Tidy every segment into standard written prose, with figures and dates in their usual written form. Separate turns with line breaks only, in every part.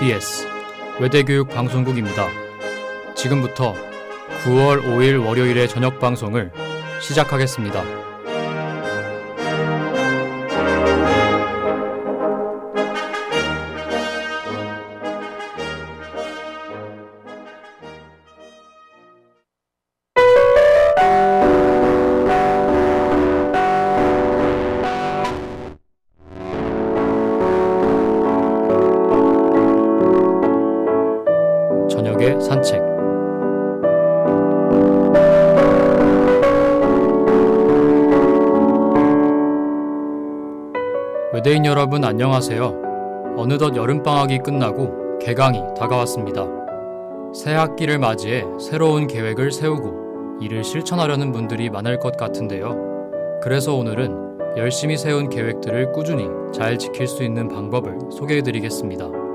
EBS 외대교육 방송국입니다. 지금부터 9월 5일 월요일의 저녁 방송을 시작하겠습니다. 저녁의 산책. 외대인 여러분 안녕하세요. 어느덧 여름방학이 끝나고 개강이 다가왔습니다. 새 학기를 맞이해 새로운 계획을 세우고 이를 실천하려는 분들이 많을 것 같은데요. 그래서 오늘은 열심히 세운 계획들을 꾸준히 잘 지킬 수 있는 방법을 소개해드리겠습니다.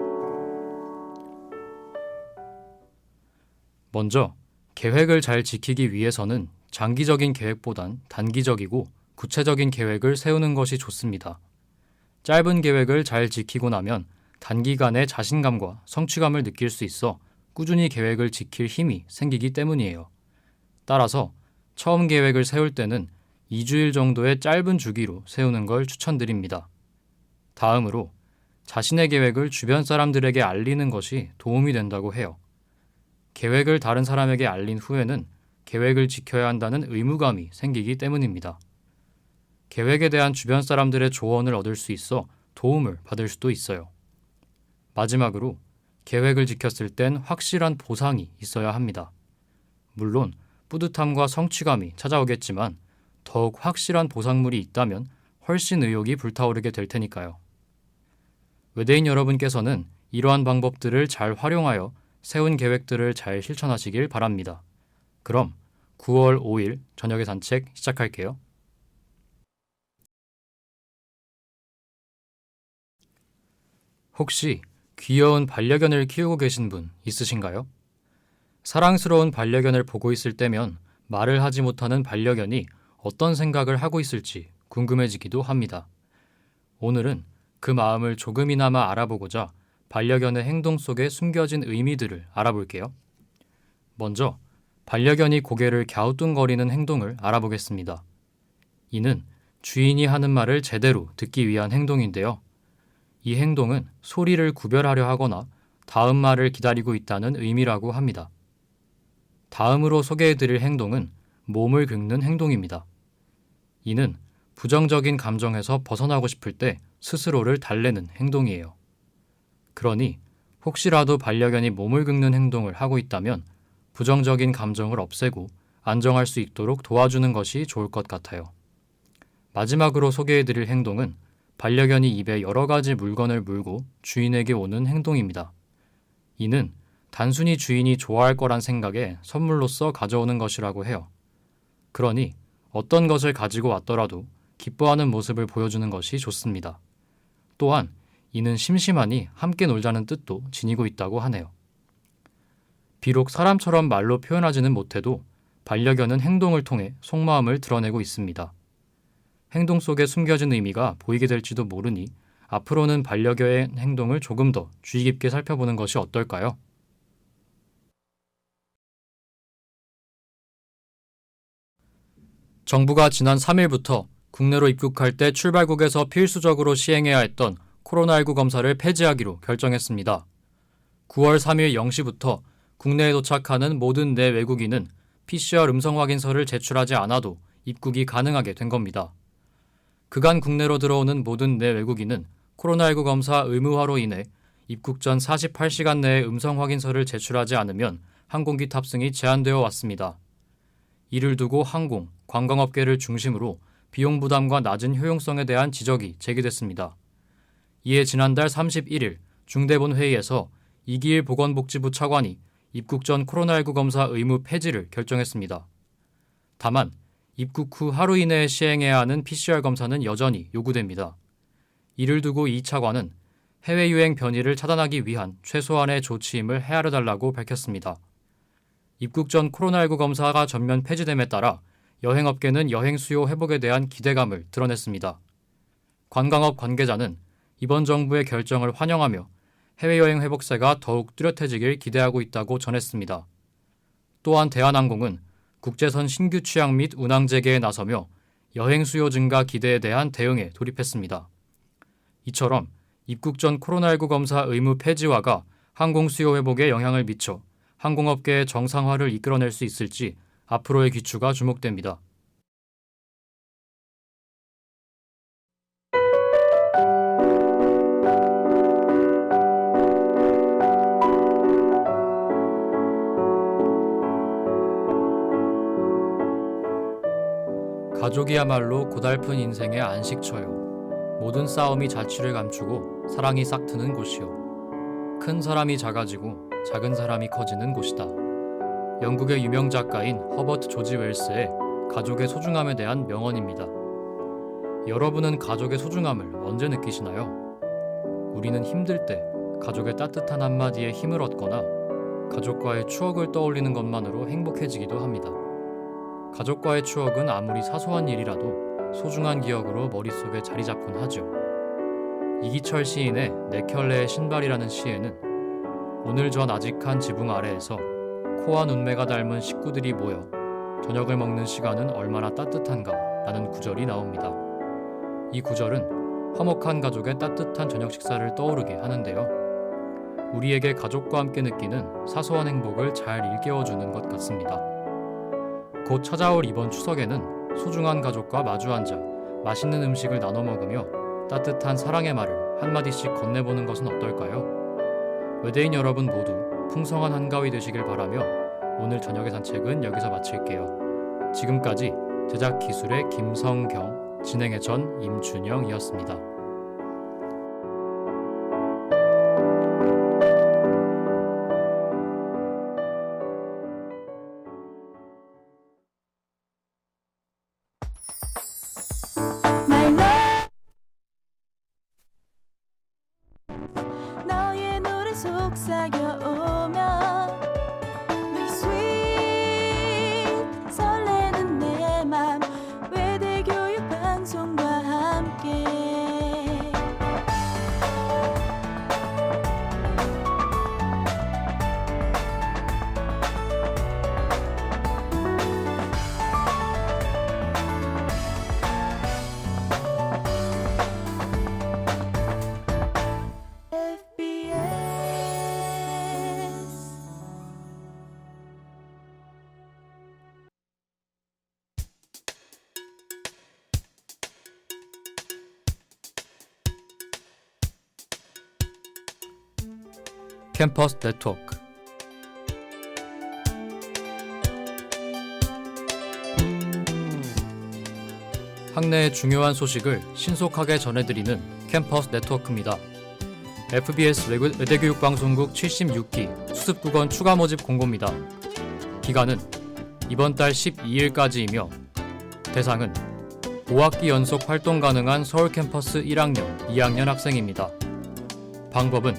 먼저 계획을 잘 지키기 위해서는 장기적인 계획보단 단기적이고 구체적인 계획을 세우는 것이 좋습니다. 짧은 계획을 잘 지키고 나면 단기간에 자신감과 성취감을 느낄 수 있어 꾸준히 계획을 지킬 힘이 생기기 때문이에요. 따라서 처음 계획을 세울 때는 2주일 정도의 짧은 주기로 세우는 걸 추천드립니다. 다음으로 자신의 계획을 주변 사람들에게 알리는 것이 도움이 된다고 해요. 계획을 다른 사람에게 알린 후에는 계획을 지켜야 한다는 의무감이 생기기 때문입니다. 계획에 대한 주변 사람들의 조언을 얻을 수 있어 도움을 받을 수도 있어요. 마지막으로 계획을 지켰을 땐 확실한 보상이 있어야 합니다. 물론 뿌듯함과 성취감이 찾아오겠지만 더욱 확실한 보상물이 있다면 훨씬 의욕이 불타오르게 될 테니까요. 외대인 여러분께서는 이러한 방법들을 잘 활용하여 세운 계획들을 잘 실천하시길 바랍니다. 그럼 9월 5일 저녁의 산책 시작할게요. 혹시 귀여운 반려견을 키우고 계신 분 있으신가요? 사랑스러운 반려견을 보고 있을 때면 말을 하지 못하는 반려견이 어떤 생각을 하고 있을지 궁금해지기도 합니다. 오늘은 그 마음을 조금이나마 알아보고자 반려견의 행동 속에 숨겨진 의미들을 알아볼게요. 먼저 반려견이 고개를 갸우뚱거리는 행동을 알아보겠습니다. 이는 주인이 하는 말을 제대로 듣기 위한 행동인데요. 이 행동은 소리를 구별하려 하거나 다음 말을 기다리고 있다는 의미라고 합니다. 다음으로 소개해드릴 행동은 몸을 긁는 행동입니다. 이는 부정적인 감정에서 벗어나고 싶을 때 스스로를 달래는 행동이에요. 그러니 혹시라도 반려견이 몸을 긁는 행동을 하고 있다면 부정적인 감정을 없애고 안정할 수 있도록 도와주는 것이 좋을 것 같아요. 마지막으로 소개해드릴 행동은 반려견이 입에 여러 가지 물건을 물고 주인에게 오는 행동입니다. 이는 단순히 주인이 좋아할 거란 생각에 선물로서 가져오는 것이라고 해요. 그러니 어떤 것을 가지고 왔더라도 기뻐하는 모습을 보여주는 것이 좋습니다. 또한 이는 심심하니 함께 놀자는 뜻도 지니고 있다고 하네요. 비록 사람처럼 말로 표현하지는 못해도 반려견은 행동을 통해 속마음을 드러내고 있습니다. 행동 속에 숨겨진 의미가 보이게 될지도 모르니 앞으로는 반려견의 행동을 조금 더 주의 깊게 살펴보는 것이 어떨까요? 정부가 지난 3일부터 국내로 입국할 때 출발국에서 필수적으로 시행해야 했던 코로나19 검사를 폐지하기로 결정했습니다. 9월 3일 0시부터 국내에 도착하는 모든 내 외국인은 PCR 음성 확인서를 제출하지 않아도 입국이 가능하게 된 겁니다. 그간 국내로 들어오는 모든 내 외국인은 코로나19 검사 의무화로 인해 입국 전 48시간 내에 음성 확인서를 제출하지 않으면 항공기 탑승이 제한되어 왔습니다. 이를 두고 항공, 관광업계를 중심으로 비용 부담과 낮은 효용성에 대한 지적이 제기됐습니다. 이에 지난달 31일 중대본 회의에서 이기일 보건복지부 차관이 입국 전 코로나19 검사 의무 폐지를 결정했습니다. 다만 입국 후 하루 이내에 시행해야 하는 PCR 검사는 여전히 요구됩니다. 이를 두고 이 차관은 해외유행 변이를 차단하기 위한 최소한의 조치임을 헤아려달라고 밝혔습니다. 입국 전 코로나19 검사가 전면 폐지됨에 따라 여행업계는 여행 수요 회복에 대한 기대감을 드러냈습니다. 관광업 관계자는 이번 정부의 결정을 환영하며 해외여행 회복세가 더욱 뚜렷해지길 기대하고 있다고 전했습니다. 또한 대한항공은 국제선 신규 취항 및 운항 재개에 나서며 여행 수요 증가 기대에 대한 대응에 돌입했습니다. 이처럼 입국 전 코로나19 검사 의무 폐지화가 항공 수요 회복에 영향을 미쳐 항공업계의 정상화를 이끌어낼 수 있을지 앞으로의 기추가 주목됩니다. 가족이야말로 고달픈 인생의 안식처요. 모든 싸움이 자취를 감추고 사랑이 싹트는 곳이요. 큰 사람이 작아지고 작은 사람이 커지는 곳이다. 영국의 유명 작가인 허버트 조지 웰스의 가족의 소중함에 대한 명언입니다. 여러분은 가족의 소중함을 언제 느끼시나요? 우리는 힘들 때 가족의 따뜻한 한마디에 힘을 얻거나 가족과의 추억을 떠올리는 것만으로 행복해지기도 합니다. 가족과의 추억은 아무리 사소한 일이라도 소중한 기억으로 머릿속에 자리 잡곤 하죠. 이기철 시인의 네 켤레의 신발이라는 시에는 오늘 전 아직한 지붕 아래에서 코와 눈매가 닮은 식구들이 모여 저녁을 먹는 시간은 얼마나 따뜻한가 라는 구절이 나옵니다. 이 구절은 화목한 가족의 따뜻한 저녁 식사를 떠오르게 하는데요. 우리에게 가족과 함께 느끼는 사소한 행복을 잘 일깨워주는 것 같습니다. 곧 찾아올 이번 추석에는 소중한 가족과 마주 앉아 맛있는 음식을 나눠 먹으며 따뜻한 사랑의 말을 한마디씩 건네보는 것은 어떨까요? 외대인 여러분 모두 풍성한 한가위 되시길 바라며 오늘 저녁의 산책은 여기서 마칠게요. 지금까지 제작 기술의 김성경, 진행의 전 임준영이었습니다.
너의 노래 속삭여오면 Be sweet 설레는 내 맘 외대 교육 방송과 함께 FBS
캠퍼스 네트워크. 학내의 중요한 소식을 신속하게 전해드리는 캠퍼스 네트워크입니다. FBS 외대교육방송국 76기 수습국원 추가 모집 공고입니다. 기간은 이번 달 12일까지이며 대상은 5학기 연속 활동 가능한 서울 캠퍼스 1학년, 2학년 학생입니다. 방법은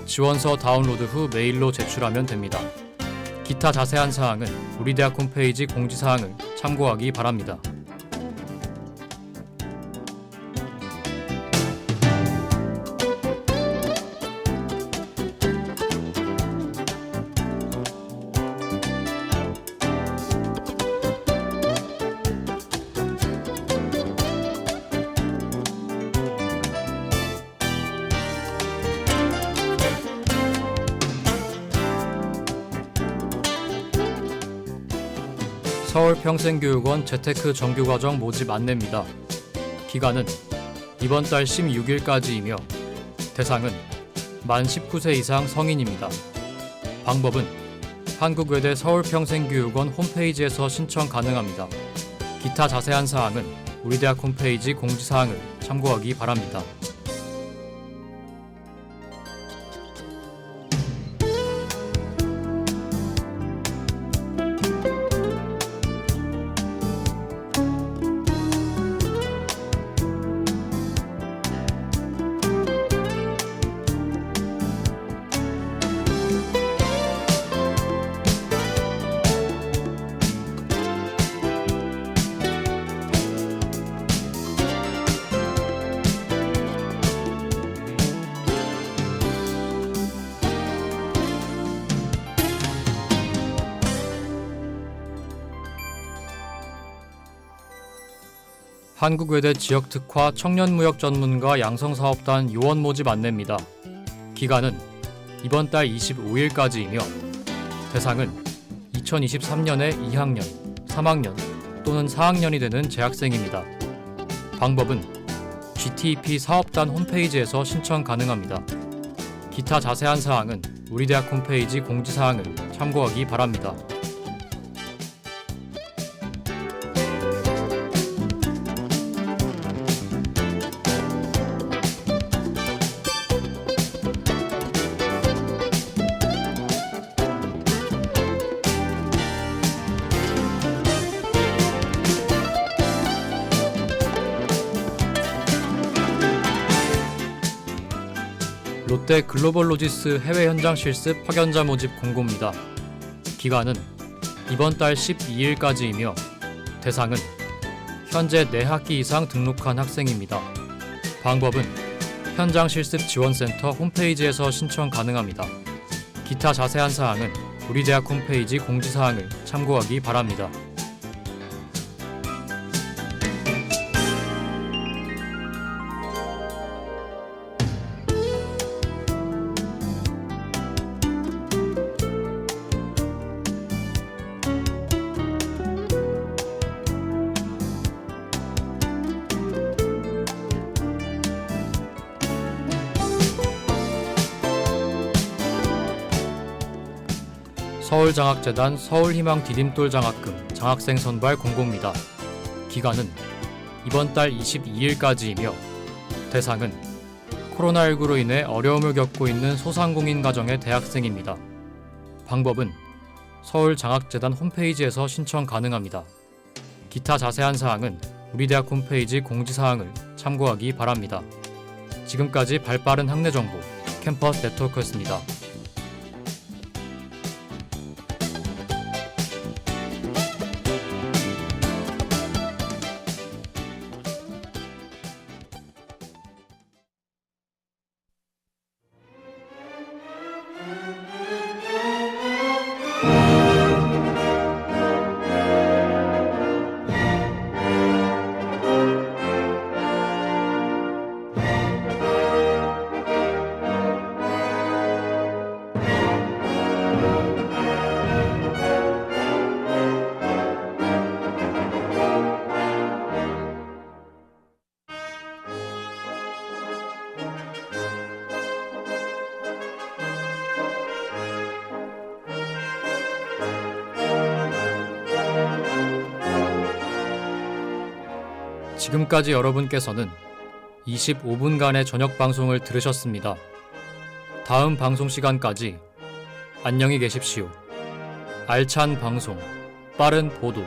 지원서 다운로드 후 메일로 제출하면 됩니다. 기타 자세한 사항은 우리 대학 홈페이지 공지사항을 참고하기 바랍니다. 서울평생교육원 재테크 정규과정 모집 안내입니다. 기간은 이번 달 16일까지이며 대상은 만 19세 이상 성인입니다. 방법은 한국외대 서울평생교육원 홈페이지에서 신청 가능합니다. 기타 자세한 사항은 우리 대학 홈페이지 공지사항을 참고하기 바랍니다. 한국외대 지역특화 청년무역 전문가 양성사업단 요원 모집 안내입니다. 기간은 이번 달 25일까지이며 대상은 2023년에 2학년, 3학년 또는 4학년이 되는 재학생입니다. 방법은 GTEP 사업단 홈페이지에서 신청 가능합니다. 기타 자세한 사항은 우리 대학 홈페이지 공지사항을 참고하기 바랍니다. 롯데 글로벌로지스 해외 현장 실습 파견자 모집 공고입니다. 기간은 이번 달 12일까지이며 대상은 현재 4학기 이상 등록한 학생입니다. 방법은 현장 실습 지원센터 홈페이지에서 신청 가능합니다. 기타 자세한 사항은 우리 대학 홈페이지 공지사항을 참고하기 바랍니다. 서울장학재단 서울희망 디딤돌 장학금 장학생 선발 공고입니다. 기간은 이번 달 22일까지이며 대상은 코로나19로 인해 어려움을 겪고 있는 소상공인 가정의 대학생입니다. 방법은 서울장학재단 홈페이지에서 신청 가능합니다. 기타 자세한 사항은 우리 대학 홈페이지 공지사항을 참고하기 바랍니다. 지금까지 발빠른 학내 정보 캠퍼스 네트워크였습니다. 지금까지 여러분께서는 25분간의 저녁 방송을 들으셨습니다. 다음 방송 시간까지 안녕히 계십시오. 알찬 방송, 빠른 보도,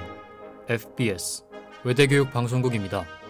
FBS 외대교육 방송국입니다.